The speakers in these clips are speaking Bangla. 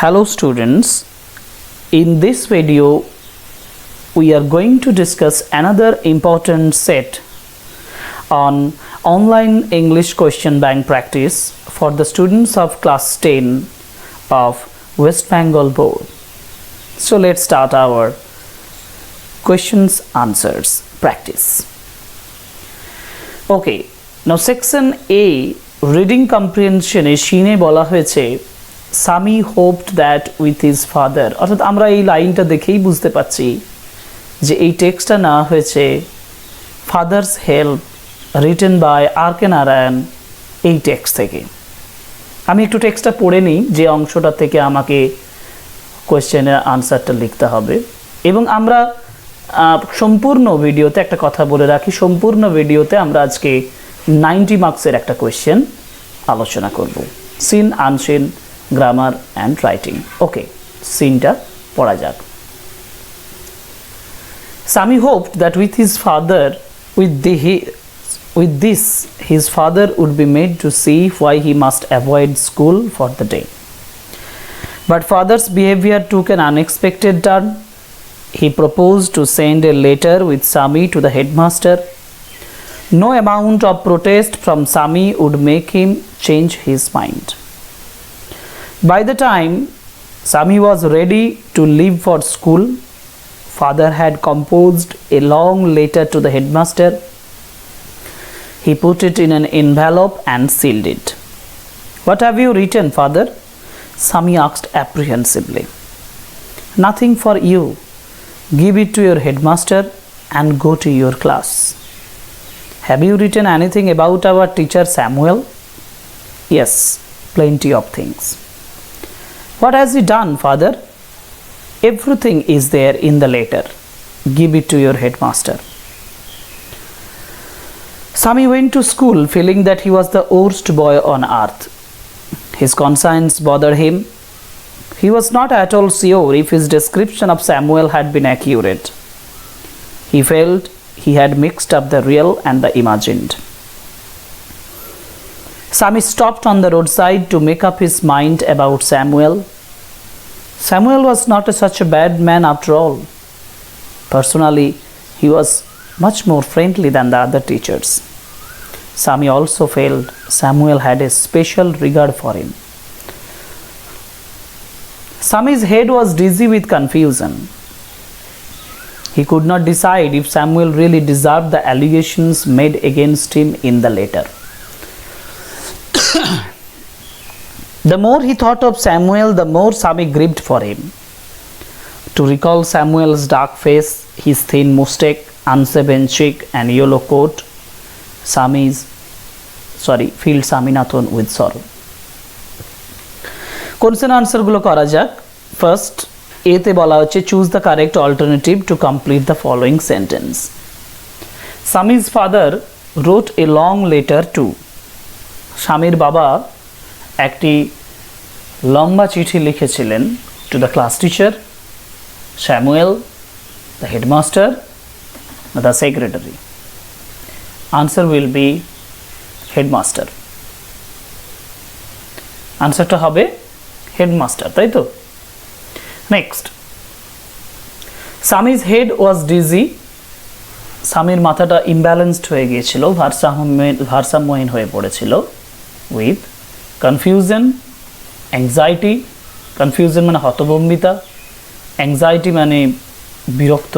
Hello students, in this video we are going to discuss another important set on online English question bank practice for the students of class 10 of West Bengal Board. So let's start our questions answers practice. Okay, now section A reading comprehension এ শিনে বলা হয়েছে Sami hoped that with his father অর্থাৎ আমরা এই লাইনটা দেখেই বুঝতে পারছি যে এই টেক্সটটা না হয়েছে father's help written by R K. Narayan এই টেক্সট থেকে। আমি একটু টেক্সটটা পড়ে নিই যে অংশটা থেকে আমাকে কোয়েশ্চেনের আনসারটা লিখতে হবে এবং আমরা সম্পূর্ণ ভিডিওতে একটা কথা বলে রাখি, সম্পূর্ণ ভিডিওতে আমরা আজকে 90 মার্কসের একটা কোয়েশ্চেন আলোচনা করব। Seen unseen grammar and writing. Okay, সিনটা পড়া যাক। Sami hoped that with this his father would be made to see why he must avoid school for the day. But father's behavior took an unexpected turn. He proposed to send a letter with Sami to the headmaster. No amount of protest from Sami would make him change his mind. By the time Sami was ready to leave for school, father had composed a long letter to the headmaster. He put it in an envelope and sealed it. What have you written, father? Sami asked apprehensively. Nothing for you. Give it to your headmaster and go to your class. Have you written anything about our teacher Samuel? Yes, plenty of things. What has he done, father? Everything is there in the letter. Give it to your headmaster. Sami went to school feeling that he was the worst boy on earth. His conscience bothered him. He was not at all sure if his description of Samuel had been accurate. He felt he had mixed up the real and the imagined. Sami stopped on the roadside to make up his mind about Samuel. Samuel was not such a bad man after all. Personally, he was much more friendly than the other teachers. Sami also felt Samuel had a special regard for him. Sami's head was dizzy with confusion. He could not decide if Samuel really deserved the allegations made against him in the letter. The more he thought of Samuel, the more Sami grieved for him. To recall Samuel's dark face, his thin mustache, unshaven cheek and yellow coat, filled Saminathon with sorrow. Question আনসারগুলো করা যাক। ফার্স্ট এতে বলা হচ্ছে choose the correct alternative to complete the following sentence. Sami's father wrote a long letter to. স্বামীর বাবা একটি লম্বা চিঠি লিখেছিলেন to the class teacher, Samuel, the headmaster, the secretary. Answer will be headmaster. আনসারটা হবে হেডমাস্টার, তাই তো? Next, Sami's head was dizzy. স্বামীর মাথাটা ইমব্যালেন্সড হয়ে গিয়েছিল, ভারসাম্যহীন হয়ে পড়েছিল। With confusion, anxiety. কনফিউশন মানে হতভম্বিতা, অ্যাংজাইটি মানে বিরক্ত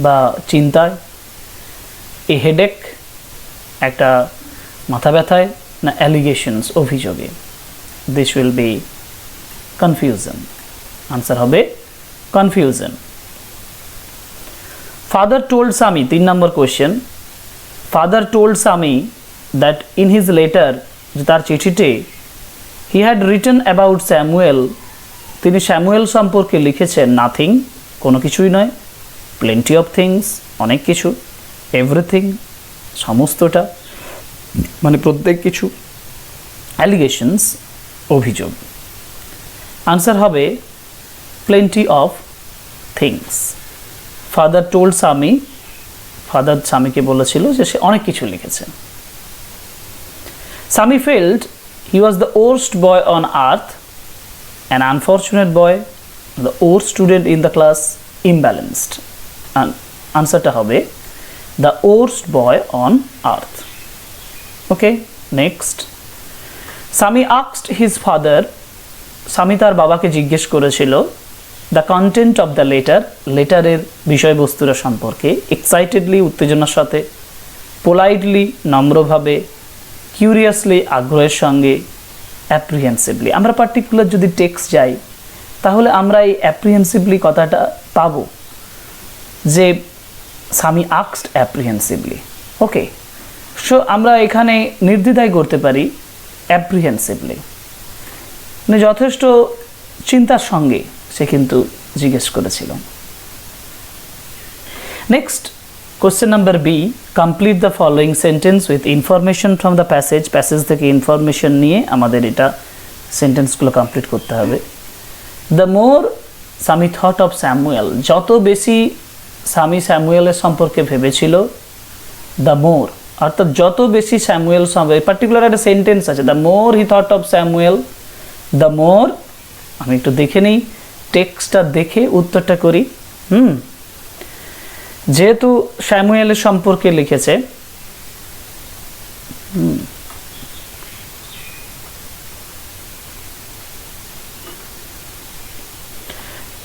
বা চিন্তায়, এ হেডেক একটা মাথা ব্যথায়, না অ্যালিগেশনস অভিযোগে। This will be confusion. Answer হবে confusion. Father told Sami, 3 number question. Father told Sami that in his letter, যে তার চিঠিতে, he had written about Samuel, তিনি স্যামুয়েল সম্পর্কে লিখেছেন নাথিং, কোনো কিছুই নয়, প্লেন্টি অফ থিংস, অনেক কিছু, এভরিথিং, সমস্তটা, মানে প্রত্যেক কিছু, অ্যালিগেশনস, অভিযোগ। আনসার হবে plenty of things. Father told Sami, father স্বামীকে বলেছিল যে সে অনেক কিছু লিখেছে। Sami felt he was the worst boy on earth. an unfortunate boy, the worst student in the class, imbalanced. And answer টা হবে the worst boy on earth. Okay, next. Sami asked his father, Sami তার বাবাকে জিজ্ঞেস করেছিল the content of the letter, লেটারের বিষয়বস্তুর সম্পর্কে, excitedly উত্তেজনার সাথে, politely নম্রভাবে, curiously আগ্রহের সঙ্গে, apprehensively. আমরা পার্টিকুলার যদি টেক্সট যাই তাহলে আমরা এই apprehensively কথাটা পাবো যে Sami asked apprehensively. ওকে, সো আমরা এখানে নির্দ্বিধায় করতে পারি apprehensively, মানে যথেষ্ট চিন্তার সঙ্গে সে কিন্তু জিজ্ঞেস করেছিল। Next, question number B, complete the following sentence with information from the passage. Passage থেকে ইনফরমেশন নিয়ে আমাদের এটা সেন্টেন্সগুলো কমপ্লিট করতে হবে। The more Sami thought of Samuel, যত বেশি সামি স্যামুয়েলের সম্পর্কে ভেবেছিল, দ্য মোর অর্থাৎ যত বেশি স্যামুয়েল সম্পর্কে, পার্টিকুলার একটা সেন্টেন্স আছে, the more he thought of Samuel, the মোর, আমি একটু দেখে নিই টেক্সটটা দেখে উত্তরটা করি। যেহেতু স্যামুয়েলের সম্পর্কে লিখেছে,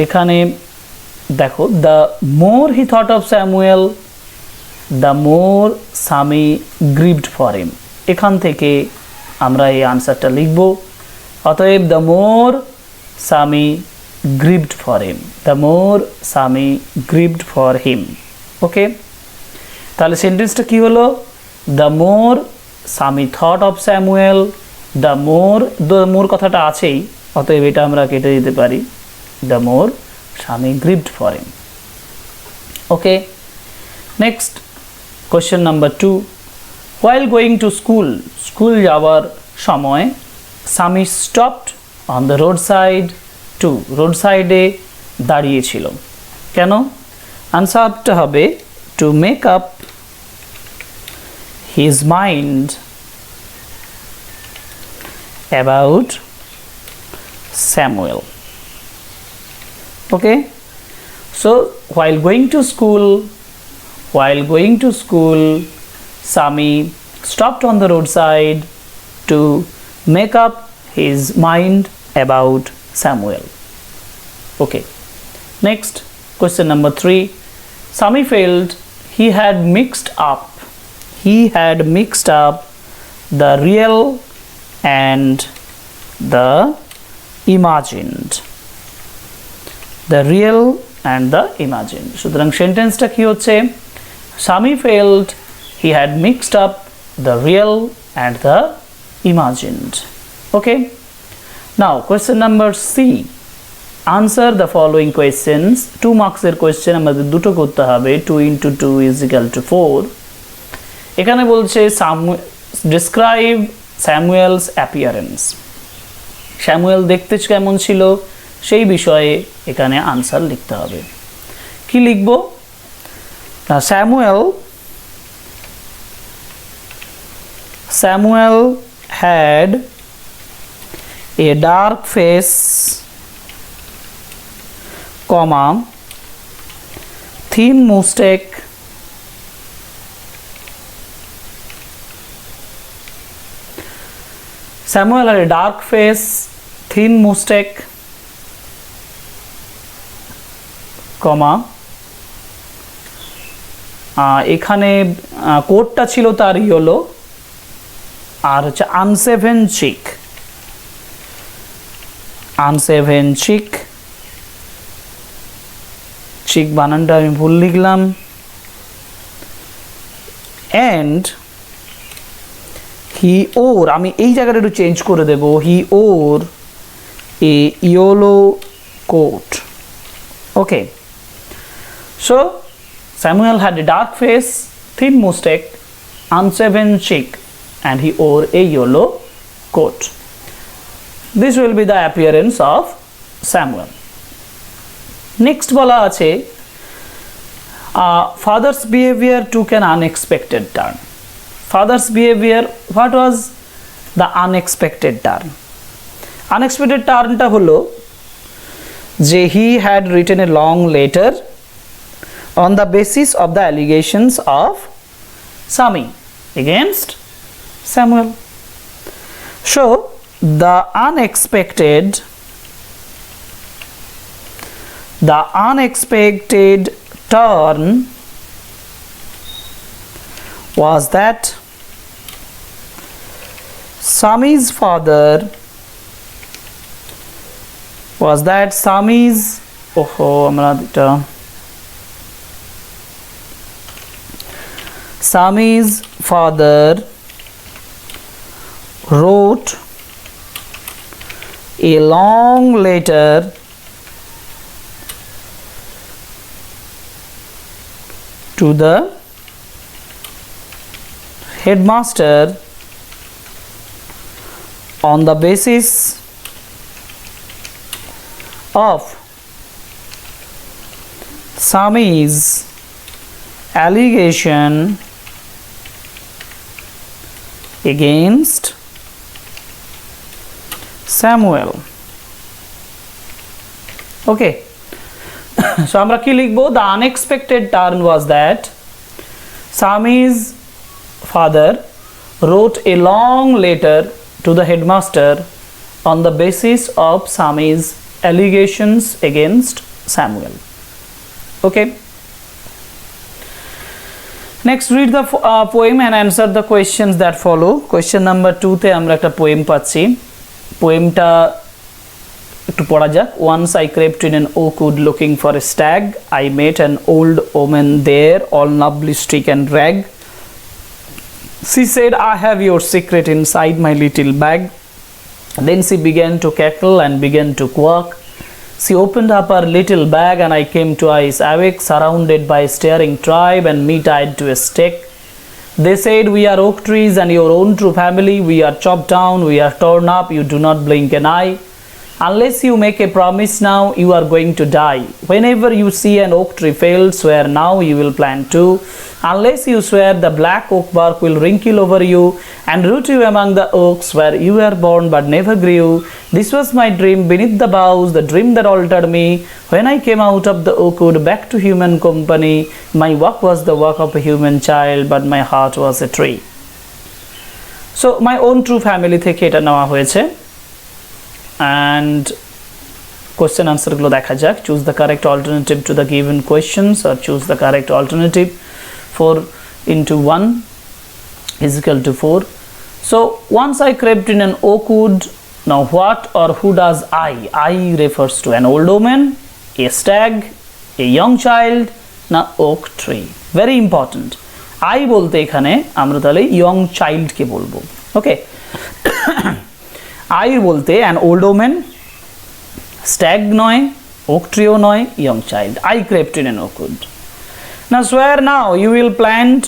এখানে দেখো, the more he thought of Samuel, the more Sami grieved for him, এখান থেকে আমরা এই আনসারটা লিখব। অতএব the more Sami grieved for him, the more Sami grieved for him. Okay, তাহলে সেন্টেন্সটা কি হলো? the more Sami thought of Samuel, the more কথাটা আছেই, অতএব এটা আমরা কেটে দিতে পারি, the more Sami grieved for him. Okay, next, question number 2, while going to school, school যাওয়ার সময় Sami stopped on the roadside to, road সাইডে দাঁড়িয়েছিল কেন? আনসারটা হবে to make up his mind about Samuel. Okay, so while going to school, Sami stopped on the roadside to make up his mind about Samuel. Okay, next, question number 3, Sami felt he had mixed up the real and the imagined, সুতরাং সেন্টেন্সটা কি হচ্ছে? Sami felt he had mixed up the real and the imagined. Okay, now question number C, answer the following questions. 2 marks এর কোয়েশ্চেন আমাদের দুটো করতে হবে, 2 into 2 is equal to 4. এখানে বলছে describe Samuel's appearance, স্যামুয়েল দেখতে কেমন ছিল সেই বিষয়ে এখানে আনসার লিখতে হবে। কি লিখব? না, Samuel had a dark face, comma, thin mustache, Samuel had a dark face, thin mustache, comma, এখানে কোটটা ছিল তার ইয়েলো, আর হচ্ছে আনসেভেন চিক, চিক বানানটা আমি ভুল লিখলাম, অ্যান্ড হি ওর, আমি এই জায়গাটা একটু চেঞ্জ করে দেব, he wore a yellow coat. Okay, so Samuel had a dark face, thin mustache, unshaven cheek, and he wore a yellow coat. This will be the appearance of Samuel. Next বলা আছে father's behavior took an unexpected turn. Father's behavior, what was the unexpected turn? Unexpected turnটা হলো যে he had written a long letter on the basis of the allegations of Sami against Samuel. So the unexpected turn was that Sami's father Sami's father wrote a long letter to the headmaster on the basis of Sami's allegation against Samuel. Okay. So আমরা কি লিখবো? The unexpected turn was that Sami's father wrote a long letter to the headmaster on the basis of Sami's allegations against Samuel. Okay. Next, read the poem and answer the questions that follow. Question number 2 তে আমরা একটা poem পাচ্ছি। পোয়েমটা একটু পড়া যাক। Once I crept in an oak wood looking for a stag. I met an old woman there, all nubbly streak and rag. She said, I have your secret inside my little bag. Then she began to cackle and began to quack. She opened up her little bag and I came twice awake, surrounded by a staring tribe and me tied to a stake. They said, we are oak trees and your own true family. We are chopped down, we are torn up, you do not blink an eye. Unless you make a promise now, you are going to die. Whenever you see an oak tree fail, swear now you will plant two. Unless you swear, the black oak bark will wrinkle over you and root you among the oaks where you were born but never grew. This was my dream beneath the boughs, the dream that altered me. When I came out of the oak wood back to human company, my work was the work of a human child, but my heart was a tree. So, my own true family থেকে এটা নেওয়া হয়েছে। And question answer গুলো দেখা যাক। Choose the correct alternative to the given questions or choose the correct alternative. 4 into 1 is equal to 4. So once I crept in an oak wood. Now what or who does I? I refers to an old woman, a stag, a young child, na oak tree. Very important. I বলতে এখানে আমরা তাহলে young child কে বলবো। Okay. I বলতে an old woman, stag নয়, oak tree ও নয়, young child. I crept in an oak wood. Now swear now you will plant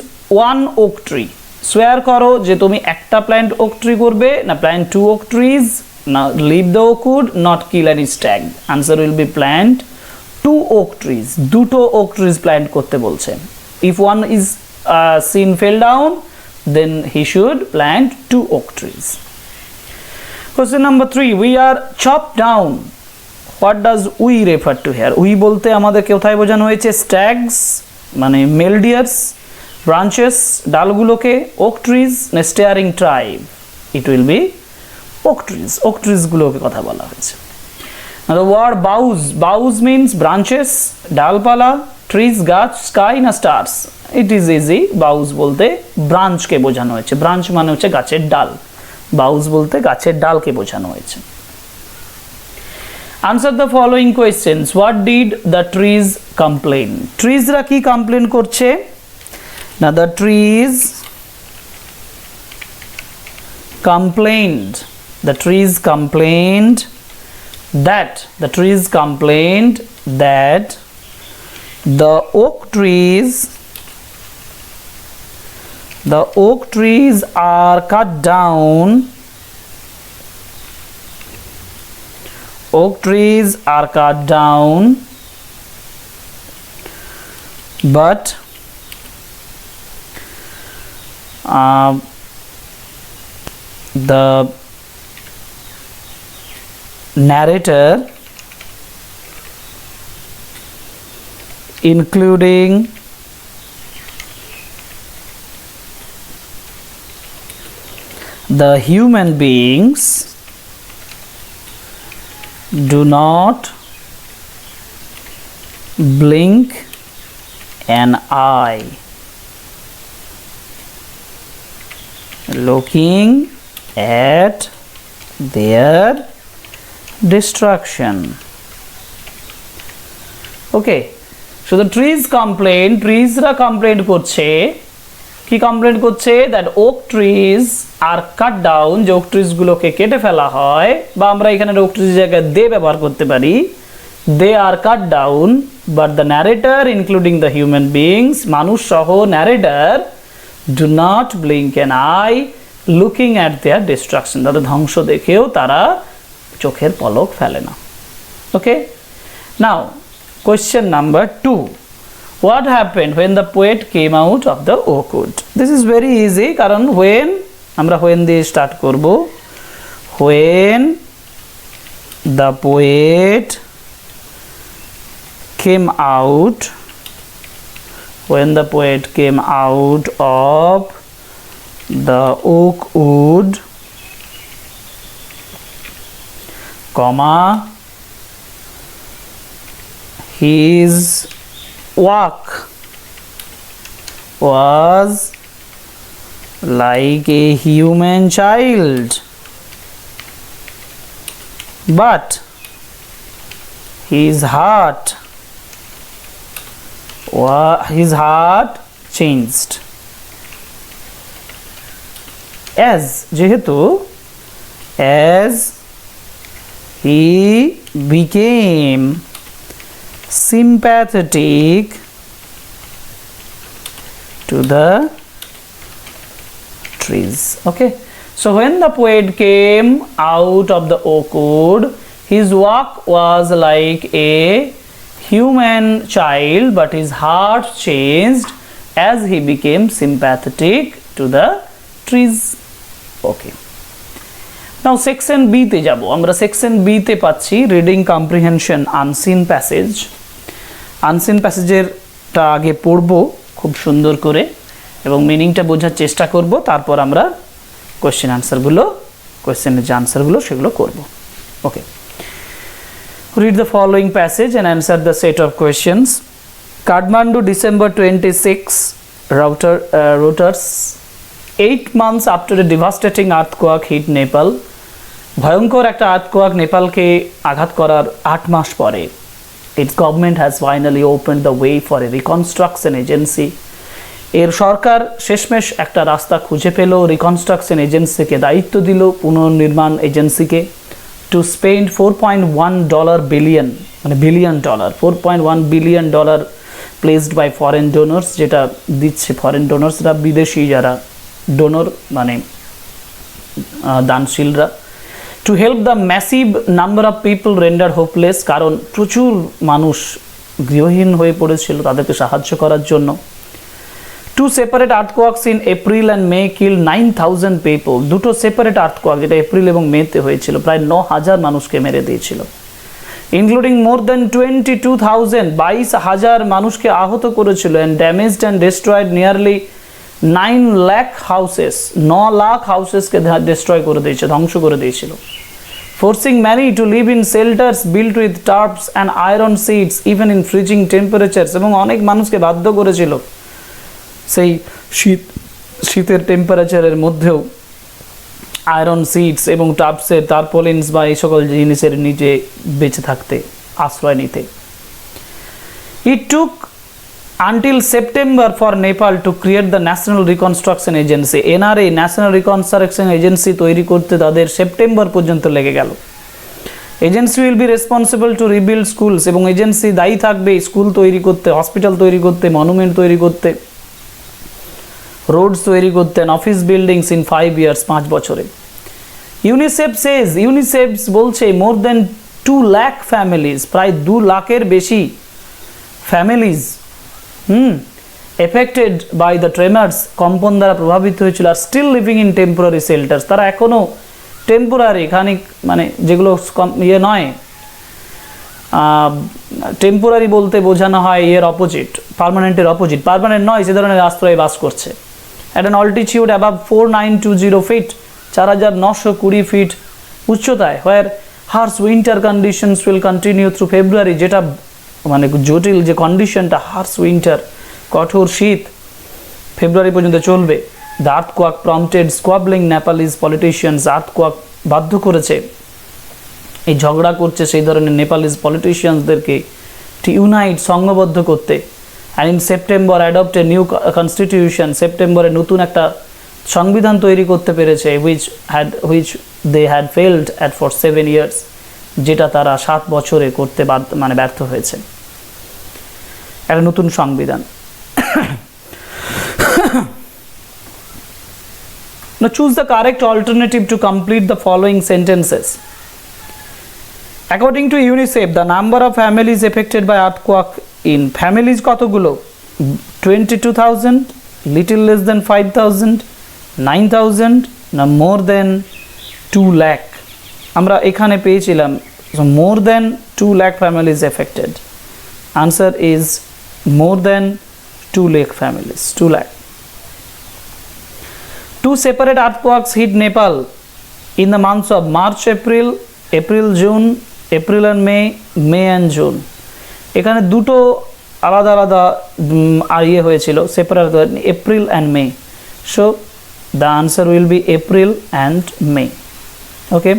one oak tree. Swear করো যে তুমি একটা plant oak tree করবে, না plant 2 oak trees, না leave the oak wood, not kill any stag. Answer will be plant 2 oak trees. দুটো oak trees plant করতে বলছে. If one is seen fell down, then he should plant 2 oak trees. Question number 3, we are chopped down. What does we refer to here? We বলতে আমাদের কোথায় বোঝানো হয়েছে? Stags মানে male deers, branches ডালগুলোকে, oak trees না staring tribe. It will be oak trees গুলোকে কথা বলা হয়েছে। Now the word boughs means branches, ডালপালা, trees গাছ, sky না stars. It is easy. boughs বলতে branch কে বোঝানো হয়েছে। branch মানে হচ্ছে গাছের ডাল। boughs বলতে গাছের ডালকে বোঝানো হয়েছে। Answer the following questions. What did the trees complain? Trees রা কি complain করছে? Now the trees complained that the oak trees are cut down. Oak trees are cut down, but the narrator including the human beings do not blink an eye, looking at their destruction. Okay, so the trees complain, trees ra complain করছে, কি কমপ্লেন করছে? That oak trees are cut down, যে ওক ট্রিজ গুলোকে কেটে ফেলা হয়, বা আমরা এখানে ওক ট্রিজ জায়গায় দে ব্যবহার করতে পারি, they are cut down, but the narrator including the human beings, মানুষ সহ narrator, do not blink an eye looking at their destruction, তাদের ধ্বংস দেখেও তারা চোখের পলক ফেলে না। Okay, now question number 2, what happened when the poet came out of the oak wood? This is very easy, কারণ when আমরা when দিয়ে স্টার্ট করব। when the poet came out, when the poet came out of the oak wood, comma, his walk was like a human child, but his heart changed as he became sympathetic to the trees. Okay, so when the poet came out of the oak wood, his walk was like a human child, but his heart changed as he became sympathetic to the trees. Okay, now section B তে যাব আমরা। সেকশন বি তে পাচ্ছি reading comprehension unseen passage. Unseen প্যাসেজেরটা আগে পড়ব খুব সুন্দর করে এবং মিনিংটা বোঝার চেষ্টা করব, তারপর আমরা কোশ্চেন আনসারগুলো, কোশ্চেনের যে আনসারগুলো সেগুলো করব। ওকে, read the following passage and answer the set of questions. Kathmandu, December 26, Reuters, 8 months after a devastating earthquake hit Nepal, ভয়ঙ্কর একটা আর্থকোয়াক নেপালকে আঘাত করার 8 মাস পরে, its government has finally opened the way for a reconstruction agency. এর সরকার শেষমেশ একটা রাস্তা খুঁজে পেল, রিকনস্ট্রাকশন এজেন্সিকে দায়িত্ব দিল, পুনর্নির্মাণ এজেন্সিকে, টু স্পেন্ড $4.1 বিলিয়ন, মানে billion dollar, $4.1 billion placed by foreign donors, যেটা দিচ্ছে ফরেন ডোনার্সরা, বিদেশি যারা ডোনর মানে দানশীলরা, to help the massive number of people render hopeless, কারণ প্রচুর মানুষ গৃহহীন হয়ে পড়েছিল, তাদেরকে সাহায্য করার জন্য। Two separate earthquakes in April and May kill 9,000 people, দুটো সেপারেট আর্থকোয়াক যেটা এপ্রিল এবং মেতে হয়েছিল, প্রায় 9,000 মানুষকে মেরে দিয়েছিল। ইনক্লুডিং মোর দেন 22,000, 22,000 মানুষকে আহত করেছিল, and damaged and destroyed nearly 9 lakh houses, 9 lakh হাউসেসকে ডিস্ট্রয় করে দিয়েছে, ধ্বংস করে দিয়েছিল। Forcing many to live in shelters built with tarps and iron sheets even in freezing temperatures, এবং অনেক মানুষকে বাধ্য করেছিল সেই শীতের টেম্পারেচারের মধ্যেও আয়রন সিটস এবং টার্পসের টার্পোলিনস বা এই সকল জিনিসের নিচে বেঁচে থাকতে, আশ্রয় নিতে। ইট টুক until September for Nepal to create the National Reconstruction Agency, NRA, national reconstruction agency তৈরি করতে তাদের সেপ্টেম্বর পর্যন্ত লেগে গেল। Agency will be responsible to rebuild schools, এবং এজেন্সি দায়ী থাকবে স্কুল তৈরি করতে, হসপিটাল তৈরি করতে, মনুমেন্ট তৈরি করতে, রোডস তৈরি করতে, অফিস বিল্ডিংস ইন 5 years, 5 বছরে। ইউনিসেফ সেজ, ইউনিসেফ বলছে মোর দেন 2 লাখ ফ্যামিলিজ, প্রায় 2 লাখের বেশি families affected by the tremors, কম্পন দ্বারা প্রভাবিত হয়েছিল, আর still living in temporary shelters, তারা এখনও টেম্পোরারি খানিক মানে যেগুলো ইয়ে নয়, টেম্পোরারি বলতে বোঝানো হয় এর অপোজিট, পার্মানেন্টের অপোজিট। পার্মানেন্ট নয়, সে ধরনের আশ্রয়ে বাস করছে। At an altitude above 4920 feet, 4920 feet উচ্চতায়, where harsh winter conditions will continue through February, যেটা মানে জটিল যে কন্ডিশনটা, হার্স উইন্টার, কঠোর শীত ফেব্রুয়ারি পর্যন্ত চলবে। The earthquake prompted squabbling Nepalese politicians, earthquake বাধ্য করেছে, এই ঝগড়া করছে সেই ধরনের নেপালিজ পলিটিশিয়ানসদেরকে টু ইউনাইট, সংঘবদ্ধ করতে। And in September adopt a new constitution, সেপ্টেম্বরে নতুন একটা সংবিধান তৈরি করতে পেরেছে, which they had failed at for 7 years, যেটা তারা 7 বছরে করতে ব্যর্থ হয়েছে, একটা নতুন সংবিধান। Now choose the correct alternative to complete the following sentences. According to UNICEF, the number of families affected by earthquake in families কতগুলো? 22,000, little less than 5,000, 9,000, না more than 2 lakh? আমরা এখানে পেয়েছিলাম so more than 2 lakh families affected. Answer is more than 2 lakh families, 2 lakh. Two separate earthquakes hit Nepal in the months of March, April, June, April and May and June. এখানে দুটো আলাদা আলাদা ইয়ে হয়েছিল, separate, April and May. So the answer will be April and May. Okay,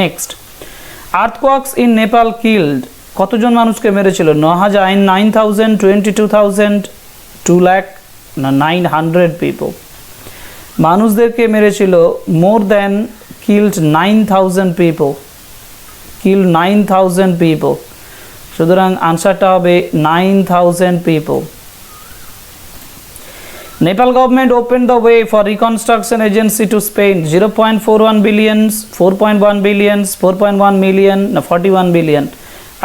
next, earthquakes in Nepal killed, কতজন মানুষকে মেরেছিল? 9,000, 22,000, 2 lakh, না 900 পিপল মানুষদেরকে মেরেছিল। More than killed 9,000 people, killed 9,000 people, সুতরাং আনসারটা হবে 9,000 people. Nepal government opened the way for reconstruction agency to spend 0.41 billion, 4.1 billion, 4.1 million, না 41 billion,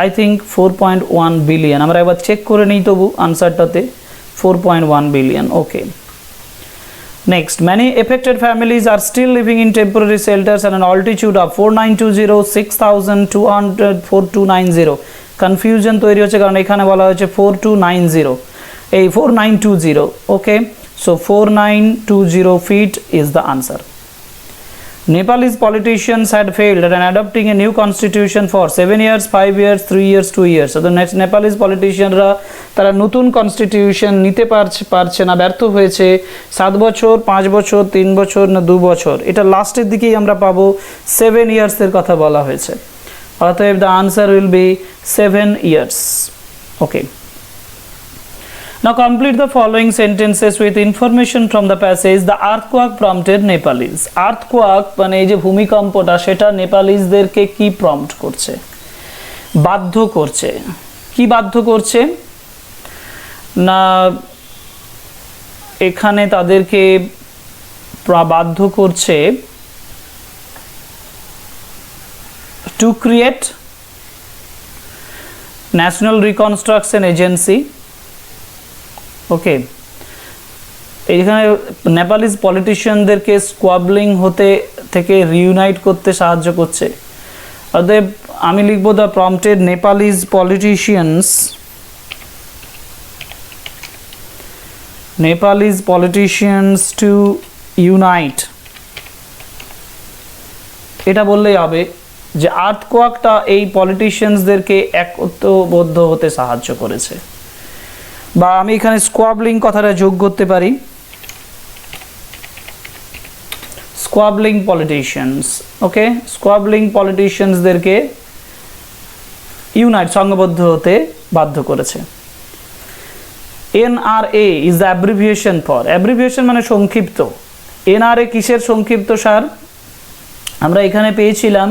I think 4.1 billion, আমরা একবার চেক করে নিই তবু আনসারটাতে 4.1 billion. Okay, next, many affected families are still living in temporary shelters at an altitude of 4920, 6,200, 4290. Confusion তৈরি হচ্ছে কারণ এখানে বলা হয়েছে 4290, এই 4920। ওকে, so 4920 feet is the answer. Nepalese politicians had failed at adopting a new constitution for 7 years, 5 years, 3 years, 2 years. So the next Nepalese politicianরা তারা নতুন কনস্টিটিউশন নিতে পারছে না, ব্যর্থ হয়েছে 7 বছর, 5 বছর, 3 বছর, না 2 বছর। এটা লাস্টের দিকেই আমরা পাবো 7 years এর কথা বলা হয়েছে। অতএব the answer will be 7 years. Okay. Now complete the following sentences with information from the passage. The earthquake prompted Nepalese. Earthquake মানে এই যে ভূমিকম্পটা, সেটা নেপালিজদেরকে কি প্রম্পট করছে? বাধ্য করছে। কি বাধ্য করছে? না এখানে তাদেরকে বাধ্য করছে to create National Reconstruction Agency. ওকে, এইখানে নেপালিজ পলিটিশিয়ানদেরকে স্কোয়াবলিং হতে থেকে রিউনাইট করতে সাহায্য করছে। অতএব আমি লিখব the prompted Nepalese politicians to unite, এটা বললেই হবে যে আর্থকোয়াকটা এই পলিটিশিয়ানসদেরকে একত্রবদ্ধ হতে সাহায্য করেছে। বা আমি এখানে স্কোয়াবলিং কথাটা যোগ করতে পারি, স্কোয়াবলিং পলিটিশিয়ানস। ওকে, স্কোয়াবলিং পলিটিশিয়ানসদেরকে ইউনাইট, সংঘবদ্ধ হতে বাধ্য করেছে। NRA is the abbreviation for, abbreviation মানে সংক্ষিপ্ত। NRA কিসের সংক্ষিপ্ত সার? আমরা এখানে পেয়েছিলাম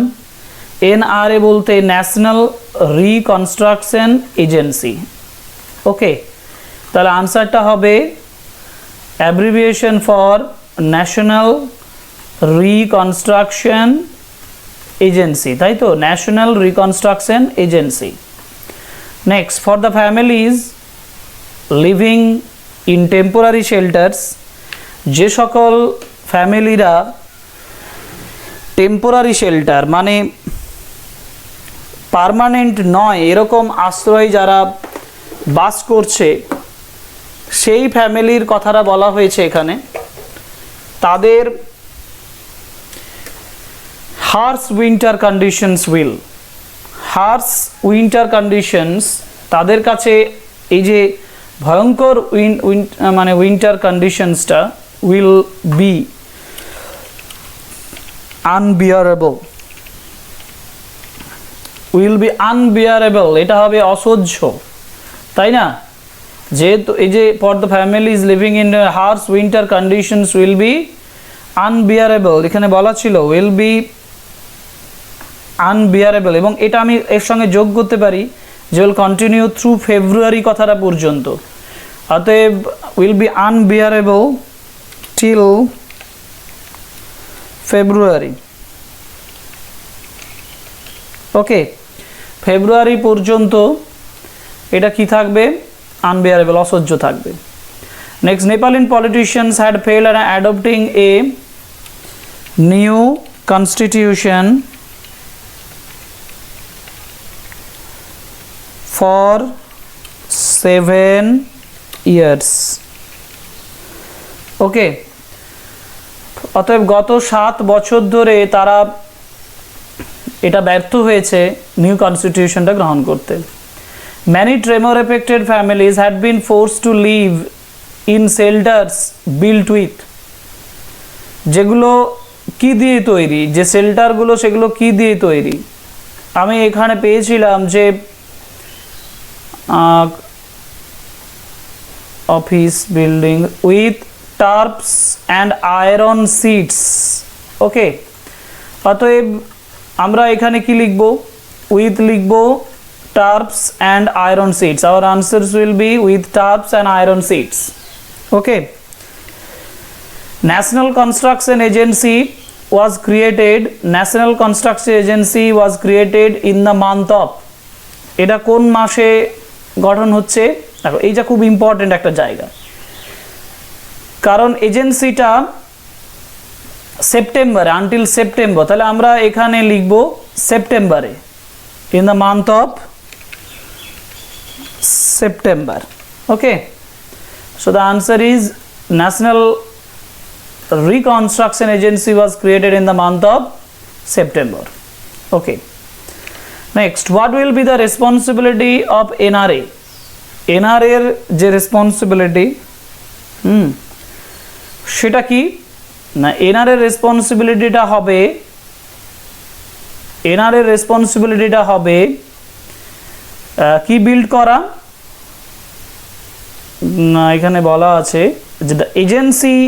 NRA বলতে ন্যাশনাল রিকনস্ট্রাকশন এজেন্সি। ওকে, তাহলে আনসারটা হবে abbreviation for national reconstruction agency, তাই তো, national reconstruction agency. Next, for the families living in temporary shelters, যে সকল ফ্যামিলিরা টেম্পোরারি শেল্টার মানে পার্মানেন্ট নয় এরকম আশ্রয় যারা বাস করছে সেই ফ্যামিলির কথাটা বলা হয়েছে এখানে। তাদের হার্শ উইন্টার কন্ডিশনস তাদের কাছে এই যে ভয়ঙ্কর মানে উইন্টার কন্ডিশনসটা উইল বি আনবিয়ারেবল, এটা হবে অসহ্য, তাই না? যেহেতু এই যে for the families living in harsh winter conditions will be unbearable, এখানে বলা ছিল উইল বি আনবিয়ারেবল, এবং এটা আমি এর সঙ্গে যোগ করতে পারি যে উইল কন্টিনিউ থ্রু ফেব্রুয়ারি কথাটা পর্যন্ত। অতএব উইল বি আনবিয়ারেবল টিল ফেব্রুয়ারি। ওকে, ফেব্রুয়ারি পর্যন্ত এটা কি থাকবে? আনবিয়ারেবল, অসহ্য থাকবে। Next, নেপালিয়ান politicians had failed at adopting A new constitution for 7 years. ওকে, অতএব গত 7 বছর ধরে তারা এটা ব্যর্থ হয়েছে নিউ কনস্টিটিউশনটা গ্রহণ করতে। Many tremor affected families had been forced to live in shelters built with, যেগুলো কি দিয়ে তৈরি, যে শেল্টারগুলো সেগুলো কি দিয়ে তৈরি? আমি এখানে পেয়েছিলাম যে office building with tarps and iron sheets. Okay, অতএব আমরা এখানে কি লিখব? উইথ লিখব tarps and iron sheets. Our answers will be with tarps and iron sheets. Okay, national construction agency was created in the month of, এটা কোন মাসে গঠন হচ্ছে? দেখো এইটা খুব ইম্পর্টেন্ট একটা জায়গা, কারণ এজেন্সিটা সেপ্টেম্বরে, আনটিল সেপ্টেম্বর, তাহলে আমরা এখানে লিখব সেপ্টেম্বরে, in the month of September. Okay, so the answer is national reconstruction agency was created in the month of September. Okay, next, what will be the responsibility of NRA? NRA এর যে রেসপন্সিবিলিটি সেটা কি না? NRA এর রেসপন্সিবিলিটিটা হবে কি বিল্ড করা না, এখানে বলা আছে যে the agency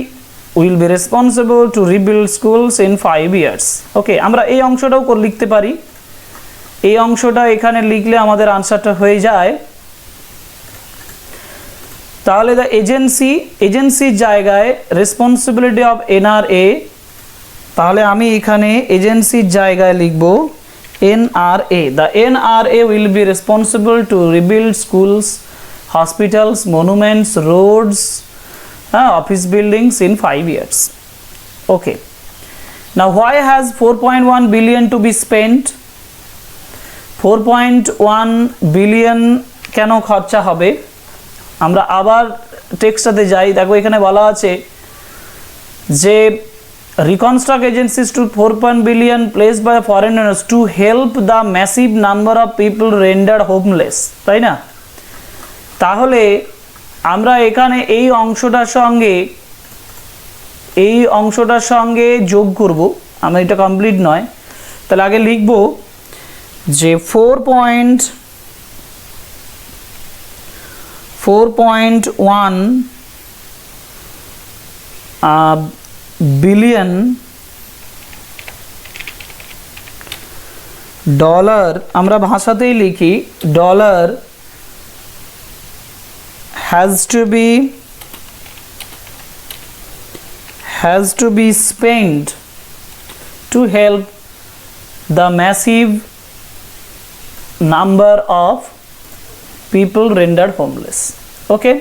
will be responsible to rebuild schools in 5 years. ওকে, আমরা এই অংশটাও লিখতে পারি, এই অংশটা এখানে লিখলে আমাদের আনসারটা হয়ে যায়। তাহলে দ্য এজেন্সির জায়গায় রেসপন্সিবিলিটি অফ NRA, তাহলে আমি এখানে এজেন্সির জায়গায় লিখব NRA. The NRA will be responsible to rebuild schools, hospitals, monuments, roads, office buildings in 5 years. Okay, now why has 4.1 billion to be spent? 4.1 billion কেন খরচা হবে? আমরা আবার টেক্সটটাতে যাই, দেখো এখানে বলা আছে যে reconstruct agencies to 4.1 billion placed by foreigners to help the massive number of people rendered homeless, তাই না? তাহলে আমরা এখানে এই অংশটার সঙ্গে যোগ করব, আমরা এটা কমপ্লিট নয়, তাহলে আগে লিখব যে 4.1 বিলিয়ন ডলার, আমরা ভাষাতেই লিখি dollar, has to be spent to help the massive number of people rendered homeless. Okay,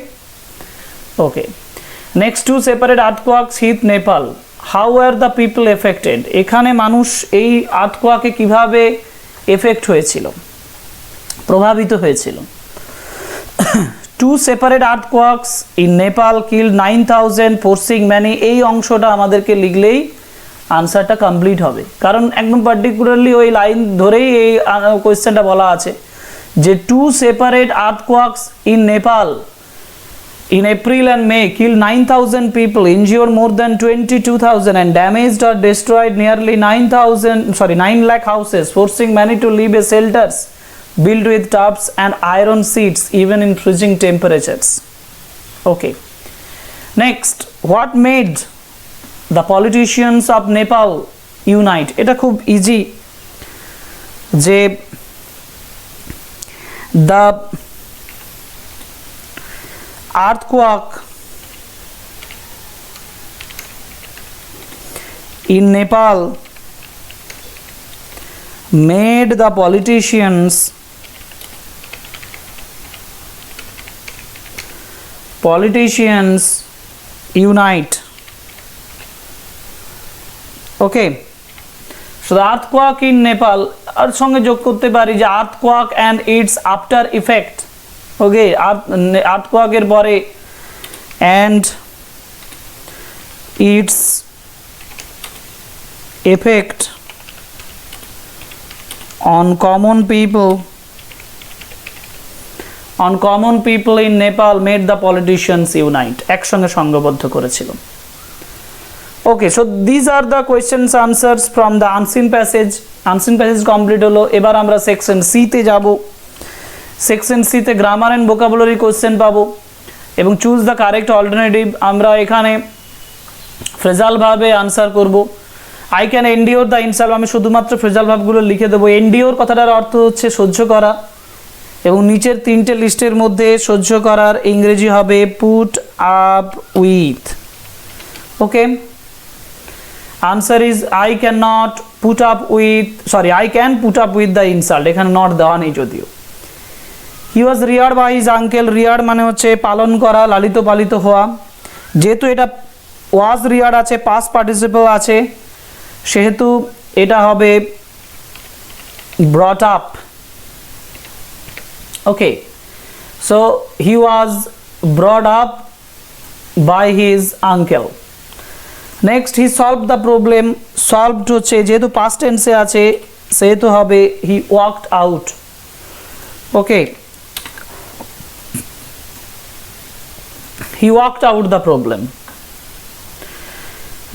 next, two separate earthquakes hit Nepal. How are the people affected, এখানে মানুষ এই আর্থকোয়াকে কিভাবে এফেক্ট হয়েছিল, প্রভাবিত হয়েছিল। Two separate earthquakes in Nepal killed 9000 forcing many, এই অংশটা আমাদেরকে লিখলেই আনসারটা কমপ্লিট হবে, কারণ একদম পার্টিকুলারলি ওই লাইন ধরেই এই কোয়েশ্চেনটা বলা আছে যে two separate earthquakes in Nepal in April and May killed 9,000 people, injured more than 22,000 and damaged or destroyed nearly 9 lakh houses, forcing many to live in shelters built with tubs and iron seats even in freezing temperatures. Okay. Next, what made the politicians of Nepal unite? এটা খুব ইজি, যে the earthquake in Nepal made the politicians unite. Okay, so the earthquake in Nepal আর সঙ্গে যোগ করতে পারি যে earthquake and its after effect. ওকে, আর্থকোয়াকের পরে and its effect on common people in Nepal made the politicians unite, একসঙ্গে সংঘবদ্ধ করেছিল। Okay, so this are the questions answers from the unseen passage complete হলো। এবার আমরা সেকশন সি তে যাব। সেকশন সিতে গ্রামার অ্যান্ড ভোকাবুলারি কোশ্চেন পাবো এবং চুজ দ্য কারেক্ট অল্টারনেটিভ। আমরা এখানে ফ্রেজাল ভাবে আনসার করব। I can endure the insult, আমি শুধুমাত্র ফ্রেজাল ভাবগুলো লিখে দেবো। এন্ডিওর কথাটার অর্থ হচ্ছে সহ্য করা, এবং নিচের তিনটে লিস্টের মধ্যে সহ্য করার ইংরেজি হবে put up with. Okay, answer is I can put up with the insult, এখানে নট দেওয়া নেই যদিও। He was reared by his uncle, reared মানে হচ্ছে পালন করা, লালিত পালিত হওয়া। যেহেতু এটা ওয়াজ রিয়ার্ড আছে, পাস্ট পার্টিসিপল আছে, সেহেতু এটা হবে brought up. Okay, so he was brought up by his uncle. Next, he solve the problem, solved হচ্ছে যেহেতু পাস্ট টেন্সে আছে সেহেতু হবে he walked out. Okay, he walked out the problem.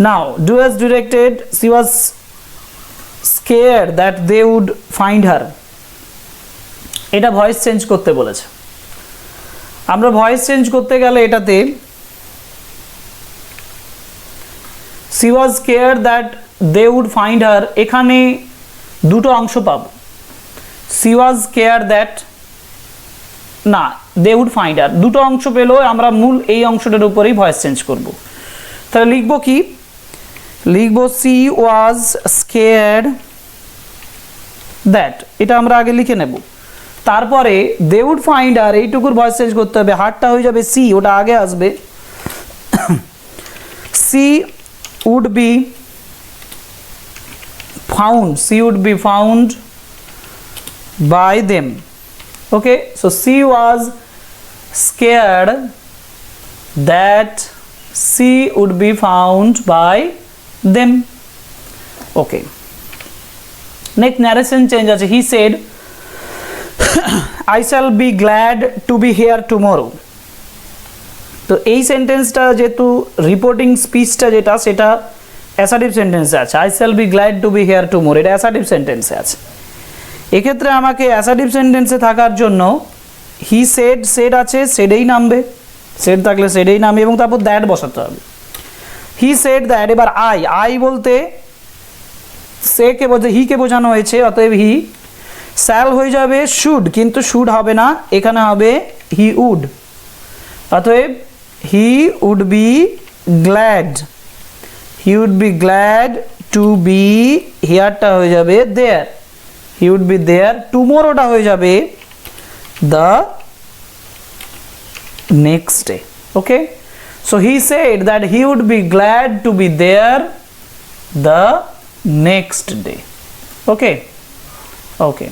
Now, do as directed. She was scared that they would find her. এটা ভয়েস চেঞ্জ করতে বলেছে। আমরা ভয়েস চেঞ্জ করতে গেলে এটাতে she was scared that they would find her, এখানে দুটো অংশ পাবো। she was scared that, না, they would find her, দুটো অংশ পেলেও আমরা মূল এই অংশটার উপরেই ভয়েস চেঞ্জ করব। তাহলে লিখবো কি, লিখবো she was scared that, এটা আমরা আগে লিখে নেব। তারপরে they would find her, এইটুকুর ভয়েস চেঞ্জ করতে হবে, হারটা হয়ে যাবে সি, ওটা আগে আসবে। she would be found by them. Okay, so she was scared that she would be found by them. Okay, next narration change আছে। he said I shall be glad to be here tomorrow. তো এই সেন্টেন্সটা যেহেতু রিপোর্টিং স্পিচটা যেটা সেটা অ্যাসার্টিভ সেন্টেন্সে আছে, I shall be glad to be here tomorrow, এটা অ্যাসার্টিভ সেন্টেন্সে আছে। এক্ষেত্রে আমাকে অ্যাসার্টিভ সেন্টেন্সে থাকার জন্য হি সেড আছে, সেডেই নামবে, সেড থাকলে সেডেই নামবে এবং তারপর দ্যাট বসাতে হবে। হি সেড দ্যাট, এবার আই বলতে হিকে বোঝানো হয়েছে, অতএব হি। শ্যাল হয়ে যাবে শুড, কিন্তু শুড হবে না, এখানে হবে হি উড, অতএব he would be glad, to be, হিয়ারটা হয়ে যাবে দেয়ার, he would be there. Tomorrowটা হয়ে যাবে the next day. Okay, so he said that he would be glad to be there the next day. Okay. Okay.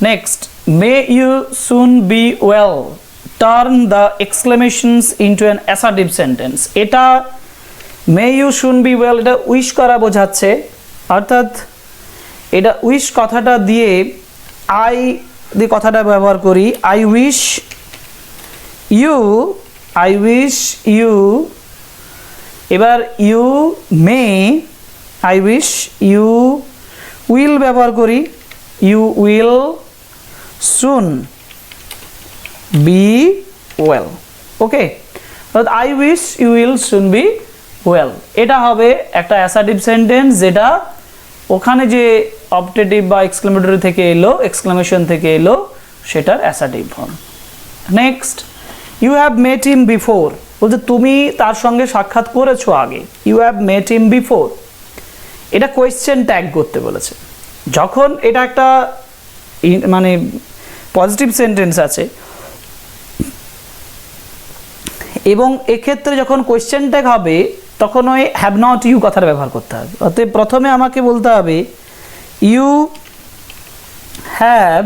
Next, may you soon be well. Turn the exclamations into an assertive sentence. এটা may you soon be well এটা উইশ করা বোঝাচ্ছে, অর্থাৎ এটা উইশ কথাটা দিয়ে আই দিয়ে কথাটা ব্যবহার করি। I wish you এবার you may, I wish you will ব্যবহার করি, you will soon be well. Okay, I wish you will soon be well এটা হবে একটা অ্যাসার্টিভ সেন্টেন্স, যেটা ওখানে যে অবজেক্টিভ বা এক্সক্লেমেটরি থেকে এলো, এক্সক্লেমেশন থেকে এলো, সেটার assertive form. Next, you have met him before, বলতে তুমি তার সঙ্গে সাক্ষাৎ করেছো আগে। You have met him before এটা কোয়েশ্চেন ট্যাগ করতে বলেছে। যখন এটা একটা মানে পজিটিভ সেন্টেন্স আছে এবং এক্ষেত্রে যখন কোয়েশ্চেন ট্যাগ হবে তখন ওই হ্যাভ নট ইউ কথাটা ব্যবহার করতে হবে। অতএব প্রথমে আমাকে বলতে হবে you have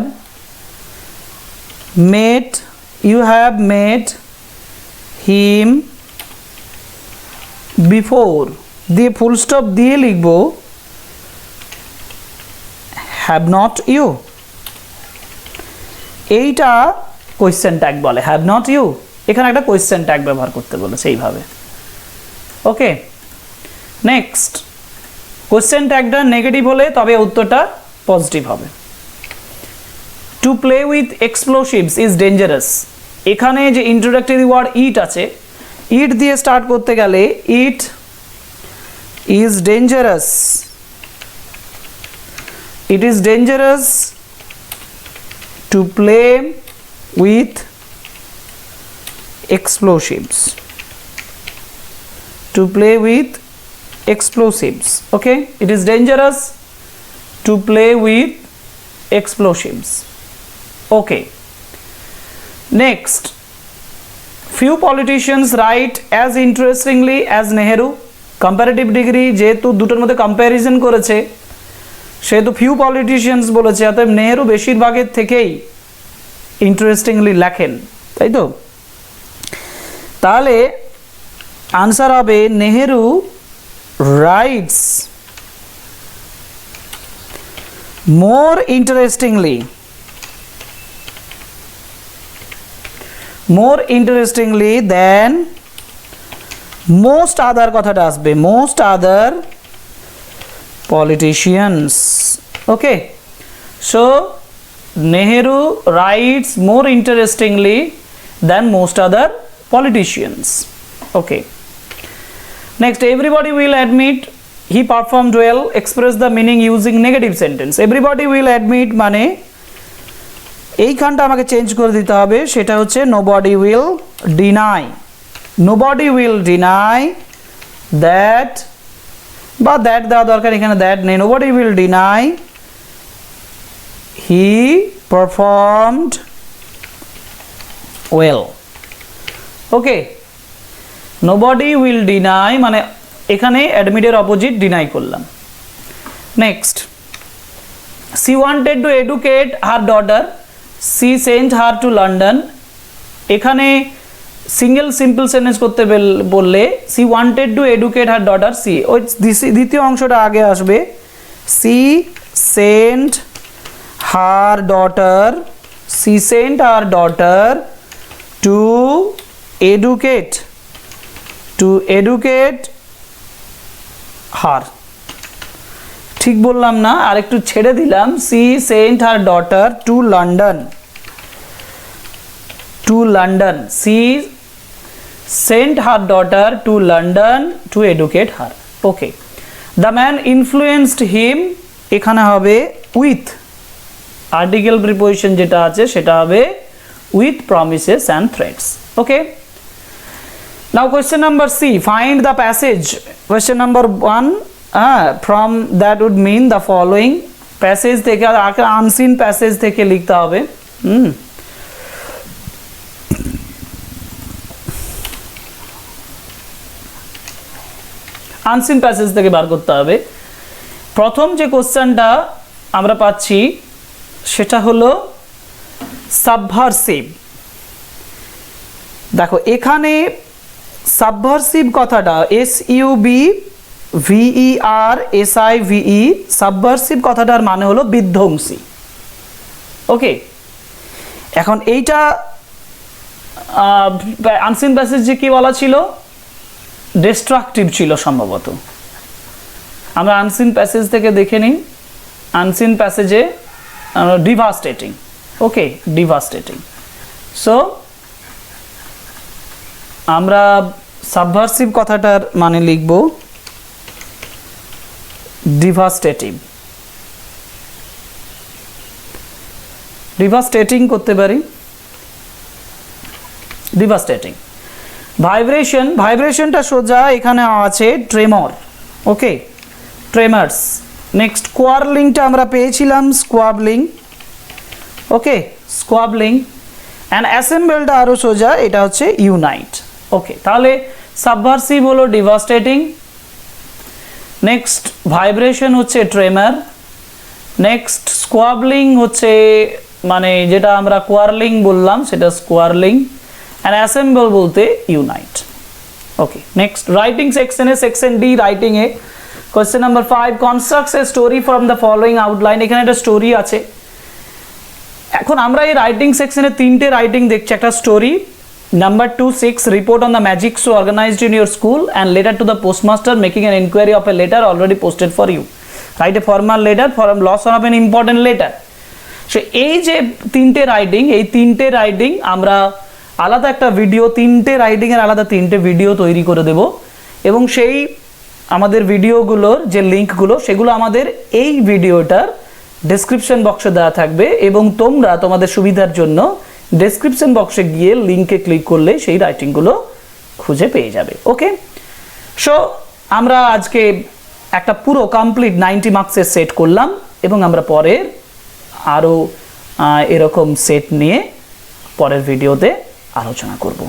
met him before দিয়ে ফুল স্টপ দিয়ে লিখব হ্যাভ নট ইউ। এইটা কোয়েশ্চেন ট্যাগ বলে, হ্যাভ নট ইউ। এখানে একটা কোয়েশ্চেন ট্যাগ ব্যবহার করতে বলেছে এইভাবে। ওকে, নেক্সট, কোয়েশ্চেন ট্যাগটা নেগেটিভ হলে তবে উত্তরটা পজিটিভ হবে। To play with explosives is dangerous, এখানে যে ইন্ট্রোডাক্টরি ওয়ার্ড ইট আছে, ইট দিয়ে স্টার্ট করতে গেলে it is dangerous, it is dangerous two play with explosives, to play with explosives. Okay, it is dangerous to play with explosives. Okay, next, few politicians write as interestingly as Nehru. comparative degree যেহেতু দুটোর মধ্যে কম্প্যারিজন করেছে সেহেতু few politicians বলেছে, অতএব নেহেরু বেশিরভাগের থেকেই ইন্টারেস্টিংলি লেখেন, তাই তো? তাহলে আনসার হবে Nehru writes more interestingly than most other কথাটা আসবে, most other politicians. Okay, so Nehru writes more interestingly than most other politicians. Okay, next, everybody will admit he performed well, express the meaning using negative sentence. everybody will admit মানে এইখানটা আমাকে চেঞ্জ করে দিতে হবে, সেটা হচ্ছে nobody will deny, nobody will deny that, বা that দেওয়া দরকার, এখানে that নেই, nobody will deny he performed well. Okay, nobody will deny মানে এখানে অ্যাডমিটের অপোজিট ডিনাই করলাম। Next, she wanted to educate her daughter, she sent her to London। এখানে সিঙ্গেল সিম্পল সেন্টেন্স করতে বললে she wanted to educate her daughter, she ওই দ্বিতীয় অংশটা আগে আসবে, she sent her daughter to educate her। ঠিক বললাম না, আর একটু ছেড়ে দিলাম, she sent her daughter to London, she sent her daughter to London to educate her. Okay, the man influenced him, এখানে হবে with আর্টিকেল প্রিপোজিশন যেটা আছে সেটা হবে with promises and threats. Okay, now question number C, find the passage. Question number 1 from that would mean the following, passage থেকে unseen passage থেকে লিখতে হবে। আনসিন প্যাসেজ থেকে বার করতে হবে। প্রথম যে কোশ্চেনটা আমরা পাচ্ছি সেটা হলো সাবভার্সিভ। দেখো এখানে সাবভার্সিভ কথাটা SUBVERSIVE, সাবভার্সিভ কথাটার মানে হলো বিধ্বংসী। ওকে, এখন এইটা আনসিন প্যাসেজ যে কি বলা ছিল, ডিস্ট্রাকটিভ ছিল সম্ভবত। আমরা আনসিন প্যাসেজ থেকে দেখে নিই। আনসিন প্যাসেজে ডিভাস্টেটিং, ওকে, ডিভাস্টেটিং। সো আমরা সাবভার্সিভ কথাটার মানে লিখব ডিভাস্টেটিভ। ডিভাস্টেটিং করতে পারি, ডিভাস্টেটিং। ভাইব্রেশন, ভাইব্রেশনটা সোজা এখানে আছে ট্রেমর, ওকে, ট্রেমার্স। নেক্সট কোয়ারলিংটা আমরা পেয়েছিলাম স্কোয়াবলিং, ওকে, স্কোয়াবলিং। অ্যান্ড অ্যাসেম্বলটা আরও সোজা, এটা হচ্ছে ইউনাইট। ওকে, তাহলে সাবভার্সিভ হলো ডিভাস্টেটিং, নেক্সট ভাইব্রেশন হচ্ছে ট্রেমার, নেক্সট স্কোয়াবলিং হচ্ছে মানে যেটা আমরা কোয়ারলিং বললাম সেটা স্কোয়ারলিং, অ্যান্ড অ্যাসেম্বল বলতে ইউনাইট। ওকে, নেক্সট রাইটিং সেকশনে, সেকশন ডি রাইটিংয়ে question number 5, constructs a story from the following outline. এখানে একটা স্টোরি আছে। এখন আমরা এই রাইটিং সেকশনে 3টে রাইটিং দেখছি। একটা story, number 2, 6 report on the magic show organised in your school and letter to the postmaster making an enquiry of a letter already posted for you, write a formal letter for loss of an important letter. So এই যে 3টে রাইটিং, এই 3টে রাইটিং আমরা আলাদা একটা ভিডিও, 3টে রাইটিংয়ের আলাদা 3টে ভিডিও তৈরি করে দেব, এবং সেই আমাদের ভিডিওগুলোর যে লিঙ্কগুলো সেগুলো আমাদের এই ভিডিওটার ডেসক্রিপশন বক্সে দেওয়া থাকবে, এবং তোমরা তোমাদের সুবিধার জন্য ডেসক্রিপশন বক্সে গিয়ে লিঙ্কে ক্লিক করলে সেই রাইটিংগুলো খুঁজে পেয়ে যাবে। ওকে, সো আমরা আজকে একটা পুরো কমপ্লিট 90 মার্কসের সেট করলাম, এবং আমরা পরের আরও এরকম সেট নিয়ে পরের ভিডিওতে আলোচনা করব।